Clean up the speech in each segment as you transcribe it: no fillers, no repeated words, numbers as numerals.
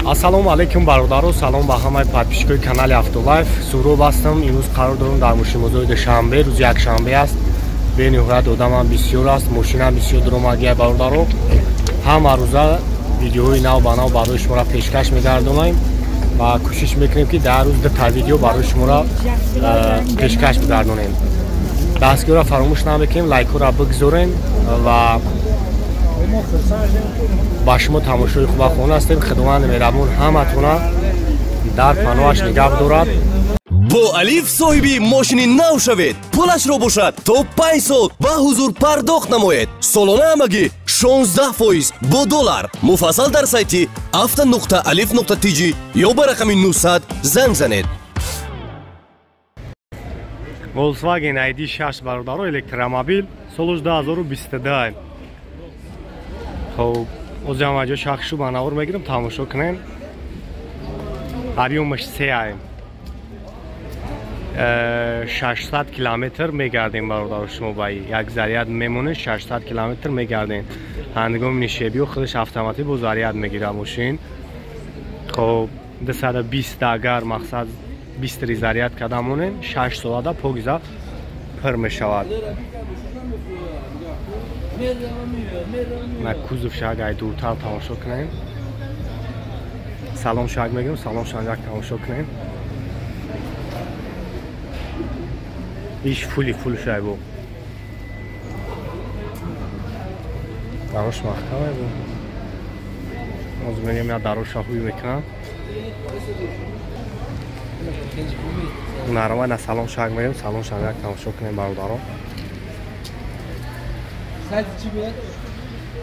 Ассалому алайкум бародаро, салом ба ҳамаи подписчикои канали Автолайф. Сурӯб ҳастам. Имрӯз қарор дорам дар мошини мозои душанбе, рӯзи якшанбе аст. Бениҳоят одамам бисёр аст, мошинам бисёр дуромадия бародаро. Ҳама рӯза видеоҳои нав ба нав барои шуморо пешкаш мегардонем ва кӯшиш мекунем ки дар рӯз дута видео барои шуморо пешкаш мегардонем. Дастгиҳоро фаромӯш намекунем, лайкҳоро бигзорем ва ба шумо тамошои хубахон ҳастем. Худованд меҳрабон ҳаматона дар паноҳаш нигоҳ дорад. бо алиф соҳиби мошини нав шавед. пулашро бошад то 5 сол ва ҳузур пардохт намоед. солона ҳамагӣ 16% бо $. муфассал дар сайти afta.alif.tg ё ба рақами 900 занг занед. Volkswagen ID6 бародаро, электромобил, соли 2022. خب از جامعه شخصی با نور میگیرم تماشا کنیم. هریومش 3 600 کیلومتر میگردیم برادر شما با یک ضریعت میمونه 600 کیلومتر میگردیم. هندگام نیشبی و خودش اتوماتیک با ضریعت میگیره ماشین. خب 220 اگر مقصد 20 ضریعت کدامونه 6 ساعته پوگزا پر میشود. من کوزوف شاگ ای دورتر تماشا کنیم. سلام شاگ میگم، سلام شاگ تماشا کنیم. ایش فول شای بو. داروش محکمه بو. از منیم یا داروش خوبی میکنم. نرمه نه سلام شاگ میگم، سلام شاگ تماشا کنیم برادران.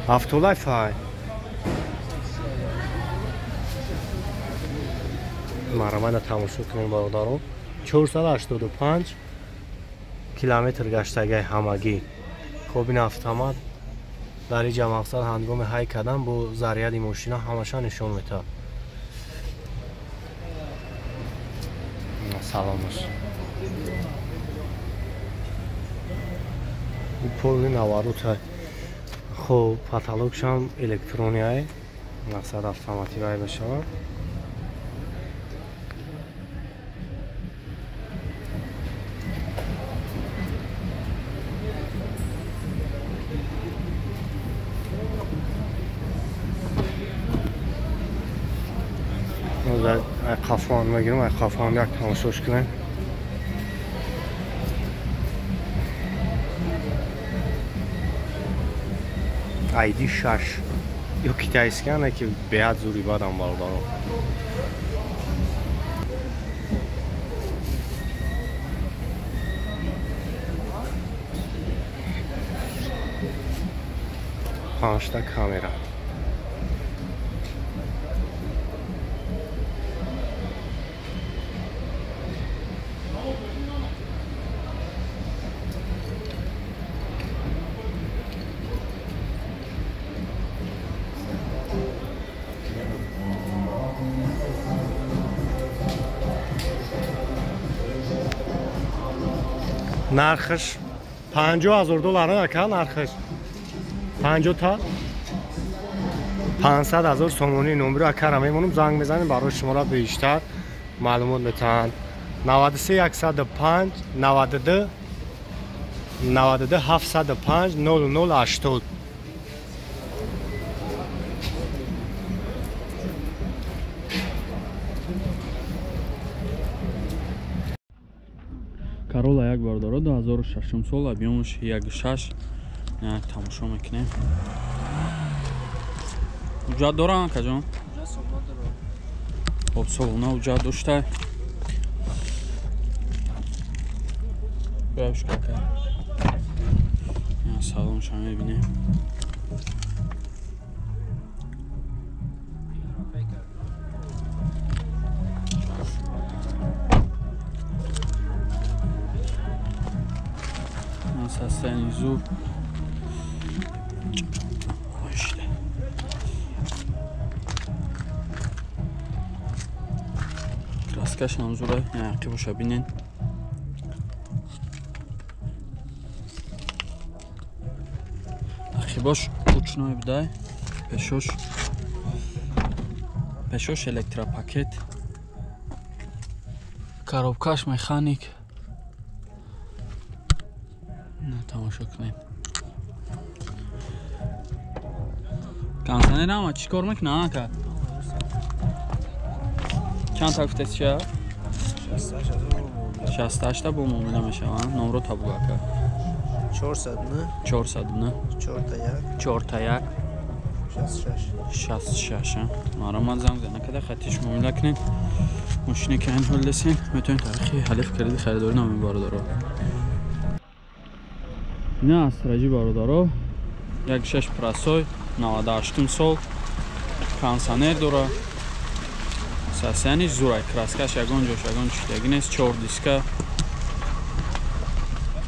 Автолайф های مرمه تماشا کنیم برادران. 485 کیلومتر گشتگی همگی. خب این автомат در اینجا مقصد هنگام های کردن با ضریعت ماشینا همشان نشون میده. سلامش پول نواروت های. خب پاتالوگش هم الکترونی های مقصد автоматик های بشه. قفان میگیرم، قفان یک تماشاش کنیم. ID6 یا کیتایسکی نه که بیاد زوری بادم باردارم. پانچتا کامera. نرخش $50,000 که نرخش 50 تا 500,000 سومونی. نمره که میمونم زنگ میزنیم برای شما را بیشتر معلومات میتونن. 93 105 92 92 705 0080. Corolla یک بارداره 2006 سال объемش 1.6 یک تماشا میکنیم. حجت داره انکا جان؟ خب سالونه حجت داشته. بیایش که سالونش هم میبینیم. سستنیزو işte. Kraska şanzura yani boşa binin. Akı boş uçnoy biday. Peşoş пешош электропакет, коробкаш механик. тамошо кунем. Кондиционер ама чӣ кор мекунад ака? Чанд та гуфтед чия? 68 та бо муомила мешаванд. Номро табук ака. 409 409 4 66. Маромад занг зана када хатиш муомила кунед. Мошине ки ин ҳол десен метавонед тарихи ҳалиф кредит харидорӣ намоед бародаро. Ина астраҷи бародаро 1.6 прасой 98 сол кондиционер дора. Сасяни зурай краскаш ягон ҷош ягон чидаги нест 4 диска.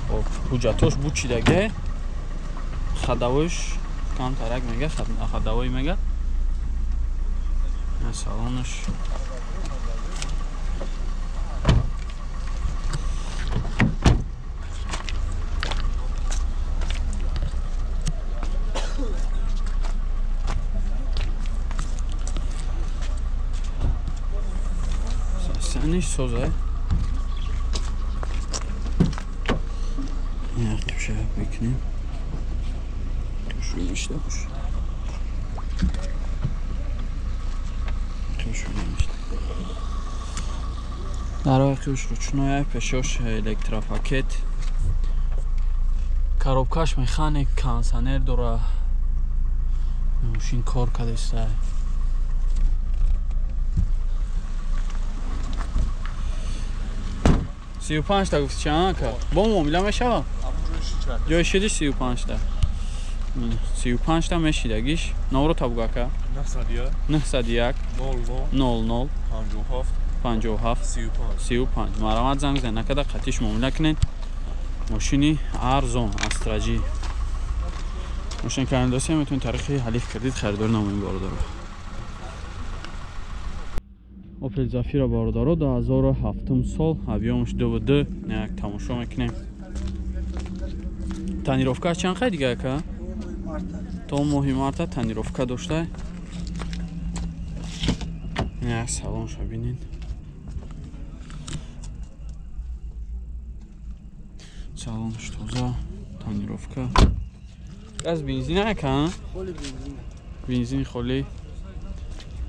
Хоб ҳуҷҷатош бу чидаги хадавош кам тарак мега хадавой мега. На салонош Сасяни соза. Яқибша бекнем. Шуй мишта буш. Дарои қуш ручное пешош электропакет. Коробкаш механик, кондиционер дора. Мошин кор кадеста. سی و پنج تا گفتی چند که؟ با معامله میشه؟ جای شدی 35 تا 35 تا میشیدگیش نورو تابگاه که؟ 901 00 57 35 مرامت زنگ زن نکده قطیش معامله کنین ماشینی ارزون استراجی ماشین کارنداسی میتونین تاریخی حلیف کردید خریدار ناموین باردارو Opel Zafira باردارو 2007 سال объемش 2.2 یک تماشا میکنیم تنیروفکا چند خیلی دیگه که؟ تا ماهی مارتا تنیروفکا داشته یک سالانش ببینین سالانش تازه تنیروفکا از بنزین که؟ بنزین خالی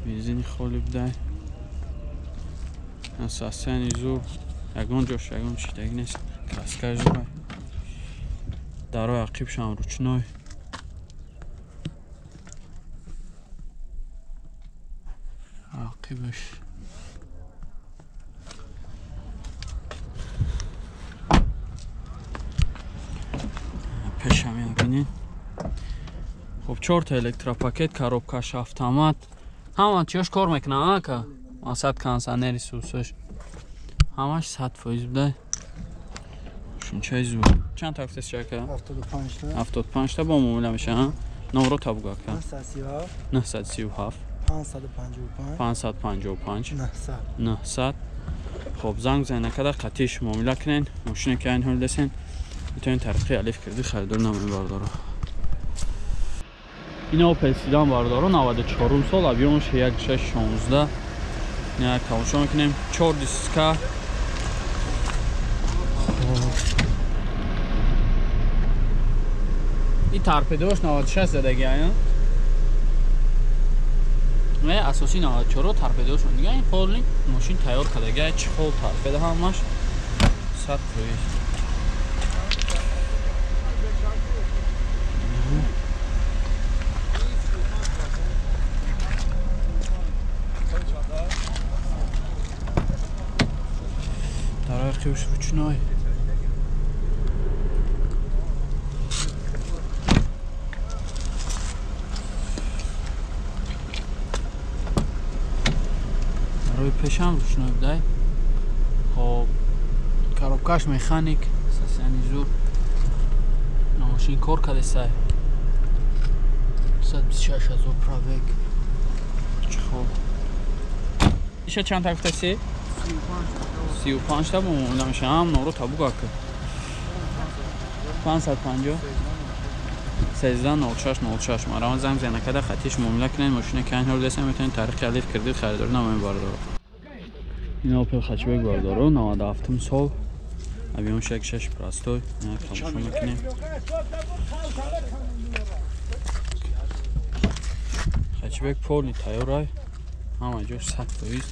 بنزین خالی بده اساساً زو یگان جاش یگان چیدگی نیست کاسکاژ زوره درای عقیبش هم روچنای عقیبش پیش هم بینین خب 4 تا الکتروپاکت коробкаш автомат همه چیش کار میکنه آقا ماسد کانسانری سوسش همش 100% بوده شونچای زور چند تا گفتید چه که 75 تا با معامله میشه ها نمره تابگاه کن 937 555 900 خب زنگ زنه کده قطیش معامله کنین ماشین که این حال دستین میتونین ترقی الف کردی خریدار نامین باردارو این اوپل سیدان باردارو 94 سال объемش 1.616 یک تماشا میکنیم 4 دیسکا این تارپدوش 96 زدگی ها نه اساسی 94 تارپدوش دیگه این پولینگ ماشین تیار کردگی چه خول تارپد همش 100 Куш ручной. Рой пешам ручной дай. Хоб коробкаш механик, сасяни зур. На машин кор кадесай. 126 000 пробег. Чхол. Еще чанд так гуфтаси? 35 تا معامله میشه هم نورو تابو که 550 01306 مرا زنگ زنه کده خطیش معامله کنین ماشین که این حال دستم میتونین تاریخ الف کردید خریدار نامه باردارو این اوپل خچبک باردارو 97 سال авион шек 6 простой тамошо мекунем хачбек полный тайёрай ҳама ҷо 100%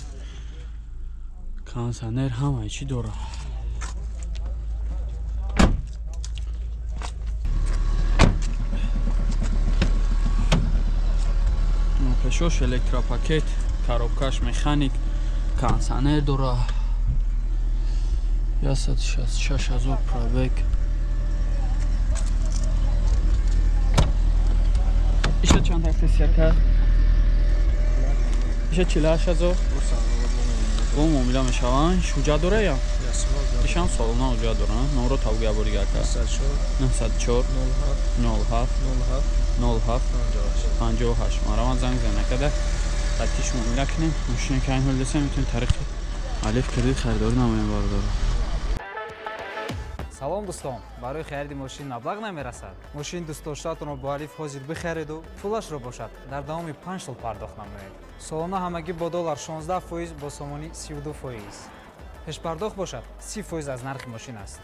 кондиционер ҳама чӣ дора пешош электропакет коробкаш механик кондиционер дора 166,000 пробег. Еще чанд аксессуар? Еще 48,000. Бо муомила мешаван, шуҷа дора я? Ишам солона уҷа дора, номро тавгия бурга ка. 904 07 07 58. Мараван занг занакада. Хатиш муомила кинем. Мошина ки ин ҳол десам метавонед тариқи алиф кредит харидори намоям бардор. салом дӯстон, барои хариди мошин маблағ намерасад? Мошин дӯстдоштаатонро бо алиф ҳозир бихариду пулашро бошад дар давоми 5 сол пардохт намоед. Солона ҳамагӣ бо доллар 16% бо сомонӣ 32%. Пешпардохт бошад 30% аз нархи мошин аст.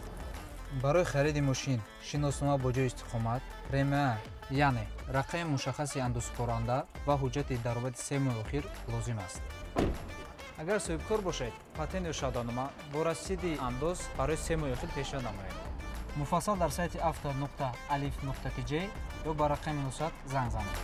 Барои хариди мошин шиноснома бо ҷои истиқомат, премия, яъне рақами мушаххаси андозкоранда ва ҳуҷҷати даромади 3 моҳи охир лозим аст. Агар соҳибкор бошед, патент ё шаҳдонома бо расиди андоз барои 3 моҳи охир пешниҳод намоед. Муфассал дар сайти avto.alif.tj ё ба рақами 900 занг занед.